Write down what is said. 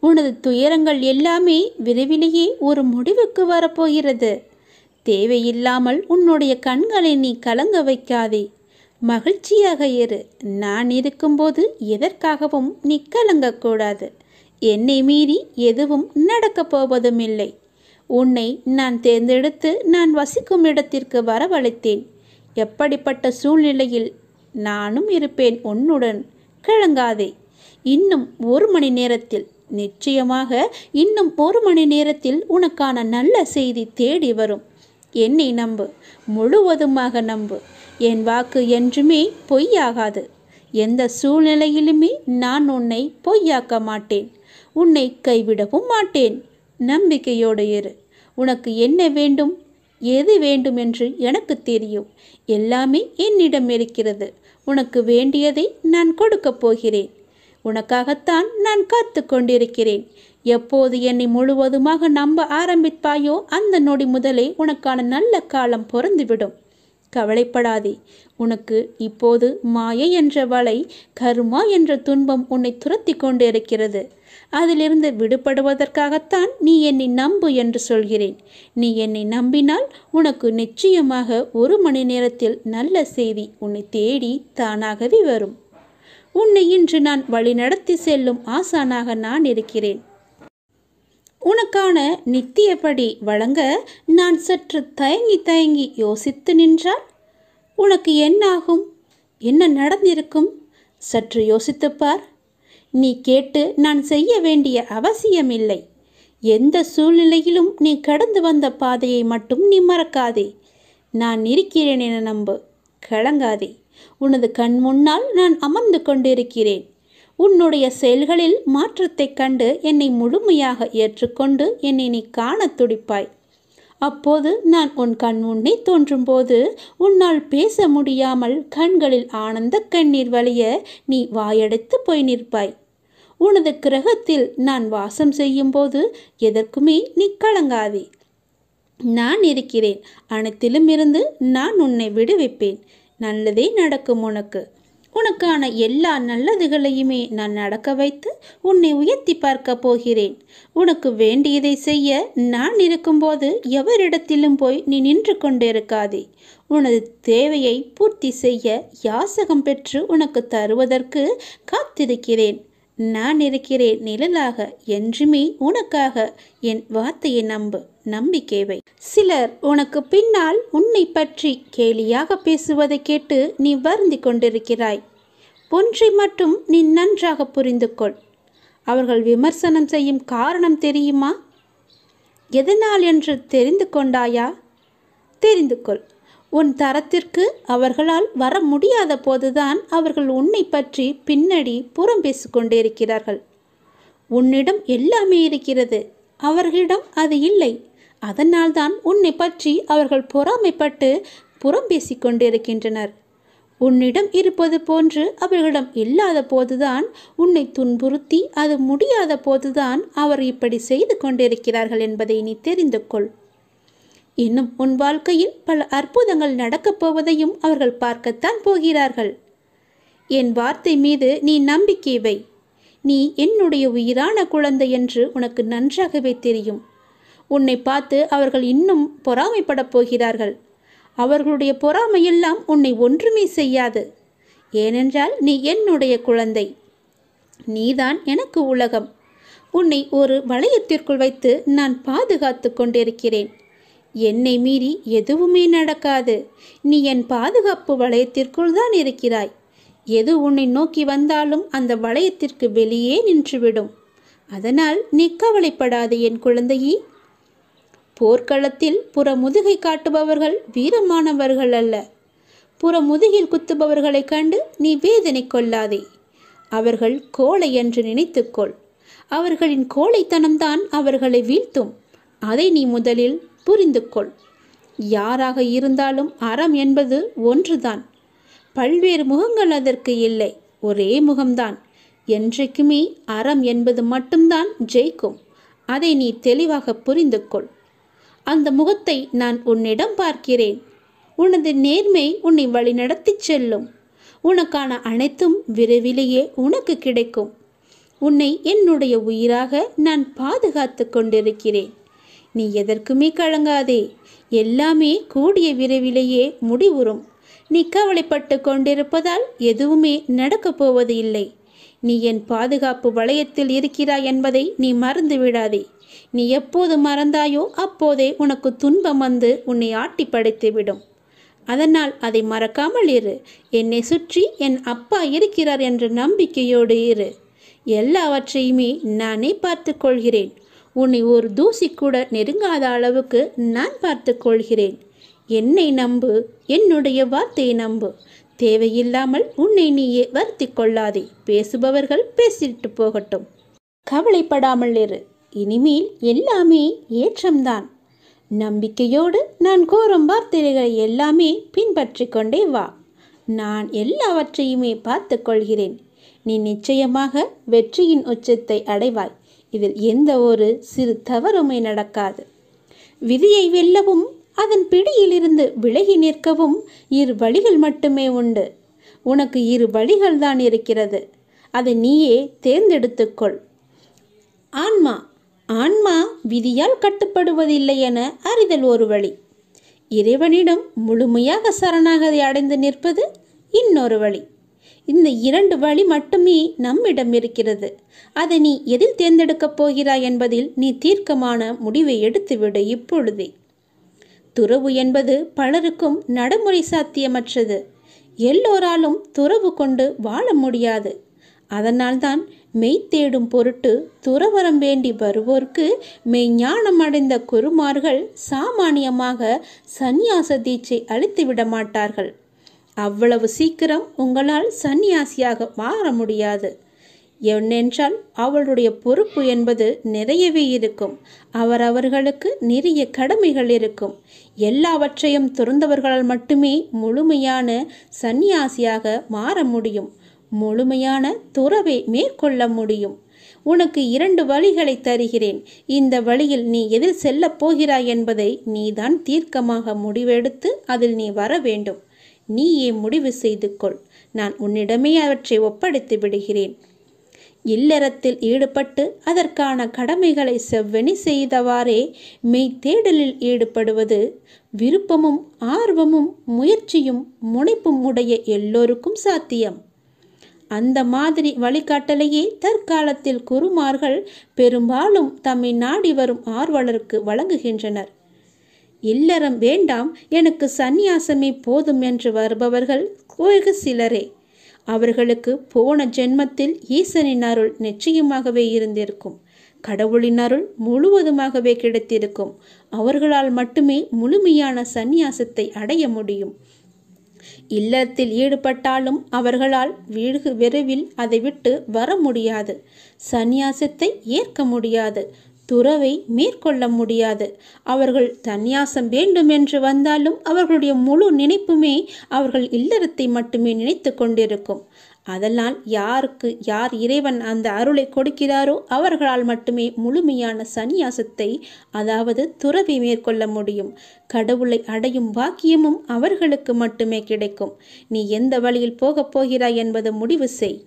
உனது துயரங்கள் எல்லாமே விரைவிலேயே ஒரு முடிவுக்கு வரப்போகிறது. தேவையில்லாமல் உன்னுடைய கண்களை நீ கலங்க வைக்காதே. மகிழ்ச்சியாக இரு. நான் இருக்கும்போது எதற்காகவும் நீ கலங்கக்கூடாது. என்னை மீறி எதுவும் நடக்கப் போவதும் இல்லை. உன்னை நான் தேர்ந்தெடுத்து நான் வசிக்கும் இடத்திற்கு வரவழைத்தேன். எப்படிப்பட்ட சூழ்நிலையில் நானும் இருப்பேன் உன்னுடன். கலங்காதே. இன்னும் 1 மணி நேரத்தில், நிச்சயமாக இன்னும் 1 மணி நேரத்தில் உனக்கான நல்ல செய்தி தேடி வரும். என்னை நம்பு, முழுவதுமாக நம்பு. என் வாக்கு என்றுமே பொய்யாகாது. எந்த சூழ்நிலையிலுமே நான் உன்னை பொய்யாக்க மாட்டேன். உன்னை கைவிடவும் மாட்டேன். நம்பிக்கையோடு இரு. உனக்கு என்ன வேண்டும், எது வேண்டும் என்று எனக்கு தெரியும். எல்லாமே என்னிடம் இருக்கிறது. உனக்கு வேண்டியதை நான் கொடுக்கப் போகிறேன். உனக்காகத்தான் நான் காத்து கொண்டிருக்கிறேன். எப்போது என்னை முழுவதுமாக நம்ப ஆரம்பிப்பாயோ அந்த நொடி முதலே உனக்கான நல்ல காலம் பொறந்துவிடும். கவலைப்படாதே. உனக்கு இப்போது மாயை என்ற வலை, கர்மா என்ற துன்பம் உன்னை துரத்தி கொண்டு இருக்கிறது. அதிலிருந்து விடுபடுவதற்காகத்தான் நீ என்னை நம்பு என்று சொல்கிறேன். நீ என்னை நம்பினால் உனக்கு நிச்சயமாக 1 மணி நேரத்தில் நல்ல செய்தி உன்னை தேடி தானாகவே வரும். உன்னை இன்று நான் வழிநடத்தி செல்லும் ஆசானாக நான் இருக்கிறேன். உனக்கான நித்தியப்படி வழங்க நான் சற்று தயங்கி யோசித்து நின்றால் உனக்கு என்னாகும்? என்ன நடந்திருக்கும்? சற்று யோசித்துப்பார். நீ கேட்டு நான் செய்ய வேண்டிய அவசியமில்லை. எந்த சூழ்நிலையிலும் நீ கடந்து வந்த பாதையை மட்டும் நீ மறக்காதே. நான் இருக்கிறேன் என நம்பு. கலங்காதே. உனது கண் முன்னால் நான் அமர்ந்து கொண்டிருக்கிறேன். உன்னுடைய செயல்களில் மாற்றத்தை கண்டு என்னை முழுமையாக ஏற்றுக்கொண்டு என்னை நீ காண துடிப்பாய். அப்போது நான் உன் கண் முன்னே தோன்றும்போது உன்னால் பேச முடியாமல் கண்களில் ஆனந்த கண்ணீர் வழிய நீ வாயடைத்து போய் நிற்பாய். உனது கிரகத்தில் நான் வாசம் செய்யும் போது எதற்குமே நீ கலங்காதே. நான் இருக்கிறேன். அனைத்திலும் இருந்து நான் உன்னை விடுவிப்பேன். நல்லதே நடக்கும். உனக்கான எல்லா நல்லதுகளையுமே நான் நடக்க வைத்து உன்னை உயர்த்தி பார்க்க போகிறேன். உனக்கு வேண்டியதை செய்ய நான் இருக்கும்போது எவரிடத்திலும் போய் நீ நின்று கொண்டிருக்காதே. உனது தேவையை பூர்த்தி செய்ய யாசகம் பெற்று உனக்கு தருவதற்கு காத்திருக்கிறேன். நான் இருக்கிறேன் நிழலாக. என்றுமே உனக்காக. என் வார்த்தையை நம்பு. நம்பிக்கை வை. சிலர் உனக்கு பின்னால் உன்னை பற்றி கேலியாக பேசுவதை கேட்டு நீ வருந்தி கொண்டிருக்கிறாய். ஒன்றை மட்டும் நீ நன்றாக புரிந்து கொள். அவர்கள் விமர்சனம் செய்யும் காரணம் தெரியுமா? எதனால் என்று தெரிந்து கொண்டாயா? தெரிந்து கொள். உன் தரத்திற்கு அவர்களால் வர முடியாத போதுதான் அவர்கள் உன்னை பற்றி பின்னாடி புறம் பேசிக்கொண்டிருக்கிறார்கள். உன்னிடம் எல்லாமே இருக்கிறது, அவர்களிடம் அது இல்லை. அதனால்தான் உன்னை பற்றி அவர்கள் பொறாமைப்பட்டு புறம் பேசிக்கொண்டிருக்கின்றனர். உன்னிடம் இருப்பது போன்று அவர்களிடம் இல்லாத போதுதான் உன்னை துன்புறுத்தி அது முடியாத போதுதான் அவர் இப்படி செய்து கொண்டிருக்கிறார்கள் என்பதை நீ தெரிந்து கொள். இன்னும் உன் வாழ்க்கையில் பல அற்புதங்கள் நடக்கப் போவதையும் அவர்கள் பார்க்கத்தான் போகிறார்கள். என் வார்த்தை மீது நீ நம்பிக்கை வை. நீ என்னுடைய உயிரான குழந்தை என்று உனக்கு நன்றாகவே தெரியும். உன்னை பார்த்து அவர்கள் இன்னும் பொறாமைப்படப் போகிறார்கள். அவர்களுடைய பொறாமையெல்லாம் உன்னை ஒன்றுமே செய்யாது. ஏனென்றால் நீ என்னுடைய குழந்தை. நீதான் எனக்கு உலகம். உன்னை ஒரு வளையத்திற்குள் வைத்து நான் பாதுகாத்து கொண்டிருக்கிறேன். என்னை மீறி எதுவுமே நடக்காது. நீ என் பாதுகாப்பு வளையத்திற்குள் தான் இருக்கிறாய். எது உன்னை நோக்கி வந்தாலும் அந்த வளையத்திற்கு வெளியே நின்றுவிடும். அதனால் நீ கவலைப்படாதே என் குழந்தையே. போர்க்களத்தில் புறமுதுகை காட்டுபவர்கள் வீரமானவர்கள் அல்ல. புறமுதுகில் குத்துபவர்களை கண்டு நீ வேதனை கொள்ளாதே. அவர்கள் கோழை என்று நினைத்துக்கொள். அவர்களின் கோழைத்தனம்தான் அவர்களை வீழ்த்தும். அதை நீ முதலில் புரிந்து கொள். யாராக இருந்தாலும் அறம் என்பது ஒன்றுதான். பல்வேறு முகங்கள் அதற்கு இல்லை, ஒரே முகம்தான். என்றைக்குமே அறம் என்பது மட்டும்தான் ஜெயிக்கும். அதை நீ தெளிவாக புரிந்து கொள். அந்த முகத்தை நான் உன்னிடம் பார்க்கிறேன். உனது நேர்மை உன்னை வழிநடத்தி செல்லும். உனக்கான அனைத்தும் விரைவிலேயே உனக்கு கிடைக்கும். உன்னை என்னுடைய உயிராக நான் பாதுகாத்து கொண்டிருக்கிறேன். நீ எதற்குமே கலங்காதே. எல்லாமே கூடிய விரைவிலேயே முடிவுறும். நீ கவலைப்பட்டு கொண்டிருப்பதால் எதுவுமே நடக்கப் போவது இல்லை. நீ என் பாதுகாப்பு வளையத்தில் இருக்கிறாய் என்பதை நீ மறந்து விடாதே. நீ எப்போது மறந்தாயோ அப்போதே உனக்கு துன்பம் வந்து உன்னை ஆட்டி படைத்துவிடும். அதனால் அதை மறக்காமல் இரு. என்னை சுற்றி என் அப்பா இருக்கிறார் என்ற நம்பிக்கையோடு இரு. எல்லாவற்றையுமே நானே பார்த்து கொள்கிறேன். உன்னை ஒரு தூசி கூட நெருங்காத அளவுக்கு நான் பார்த்து கொள்கிறேன். என்னை நம்பு, என்னுடைய வார்த்தையை நம்பு. தேவையில்லாமல் உன்னை நீயே வருத்தி கொள்ளாதே. பேசுபவர்கள் பேசிட்டு போகட்டும். கவலைப்படாமல் இரு. இனிமேல் எல்லாமே ஏற்றம்தான். நம்பிக்கையோடு நான் கூறும் வார்த்தைகளை எல்லாமே பின்பற்றி கொண்டே வா. நான் எல்லாவற்றையுமே பார்த்து கொள்கிறேன். நீ நிச்சயமாக வெற்றியின் உச்சத்தை அடைவாய். இதில் எந்த ஒரு சிறு தவறுமே நடக்காது. விதியை வெல்லவும் அதன் பிடியிலிருந்து விலகி நிற்கவும் 2 வழிகள் மட்டுமே உண்டு. உனக்கு 2 வழிகள் தான் இருக்கிறது. அதை நீயே தேர்ந்தெடுத்துக்கொள். ஆன்மா விதியால் கட்டுப்படுவதில்லை என அறிதல் ஒரு வழி. இறைவனிடம் முழுமையாக சரணாகதி அடைந்து நிற்பது இன்னொரு வழி. இந்த 2 வழி மட்டுமே நம்மிடம் இருக்கிறது. அதை நீ எதில் தேர்ந்தெடுக்கப் போகிறாய் என்பதில் நீ தீர்க்கமான முடிவை எடுத்துவிடு இப்பொழுதே. துறவு என்பது பலருக்கும் நடைமுறை சாத்தியமற்றது. எல்லோராலும் துறவு கொண்டு வாழ முடியாது. அதனால்தான் மெய் தேடும் பொருட்டு துறவரம் வேண்டி வருவோர்க்கு மெய்ஞானம் அடைந்த குருமார்கள் சாமானியமாக சந்நியாச தீட்சை அளித்து விட மாட்டார்கள். அவ்வளவு சீக்கிரம் உங்களால் சந்நியாசியாக மாற முடியாது. ஏனென்றால் அவளுடைய பொறுப்பு என்பது நிறையவே இருக்கும். அவர்களுக்கு நிறைய கடமைகள் இருக்கும். எல்லாவற்றையும் துறந்தவர்களால் மட்டுமே முழுமையான சந்நியாசியாக மாற முடியும். முழுமையான துறவை மேற்கொள்ள முடியும். உனக்கு 2 வழிகளை தருகிறேன். இந்த வழியில் நீ எதில் செல்லப் போகிறாய் என்பதை நீதான் தீர்க்கமாக முடிவெடுத்து அதில் நீ வர வேண்டும். நீயே முடிவு செய்து கொள். நான் உன்னிடமே அவற்றை ஒப்படைத்து விடுகிறேன். இல்லறத்தில் ஈடுபட்டு அதற்கான கடமைகளை செவ்வனி செய்தவாறே மெய் தேடலில் ஈடுபடுவது விருப்பமும் ஆர்வமும் முயற்சியும் முனைப்பும் உடைய எல்லோருக்கும் சாத்தியம். அந்த மாதிரி வழிகாட்டலையே தற்காலத்தில் குருமார்கள் பெரும்பாலும் தம்மை நாடி வரும் ஆர்வலருக்கு வழங்குகின்றனர். இல்லறம் வேண்டாம், எனக்கு சந்நியாசமே போதும் என்று வருபவர்கள் வெகு சிலரே. அவர்களுக்கு போன ஜென்மத்தில் ஈசனின் அருள் நிச்சயமாகவே இருந்திருக்கும். கடவுளின் அருள் முழுவதுமாகவே கிடைத்திருக்கும். அவர்களால் மட்டுமே முழுமையான சந்நியாசத்தை அடைய முடியும். இல்லத்தில் ஈடுபட்டாலும் அவர்களால் விரைவில் அதை விட்டு வர முடியாது. சந்நியாசத்தை ஏற்க முடியாது. துறவை மேற்கொள்ள முடியாது. அவர்கள் சந்நியாசம் வேண்டும் என்று வந்தாலும் அவர்களுடைய முழு நினைப்புமே அவர்கள் இல்லறத்தை மட்டுமே நினைத்து கொண்டிருக்கும். அதனால் யார் இறைவன் அந்த அருளை கொடுக்கிறாரோ அவர்களால் மட்டுமே முழுமையான சந்நியாசத்தை, அதாவது துறவை மேற்கொள்ள முடியும். கடவுளை அடையும் பாக்கியமும் அவர்களுக்கு மட்டுமே கிடைக்கும். நீ எந்த வழியில் போகப் போகிறாய் என்பது முடிவு செய்.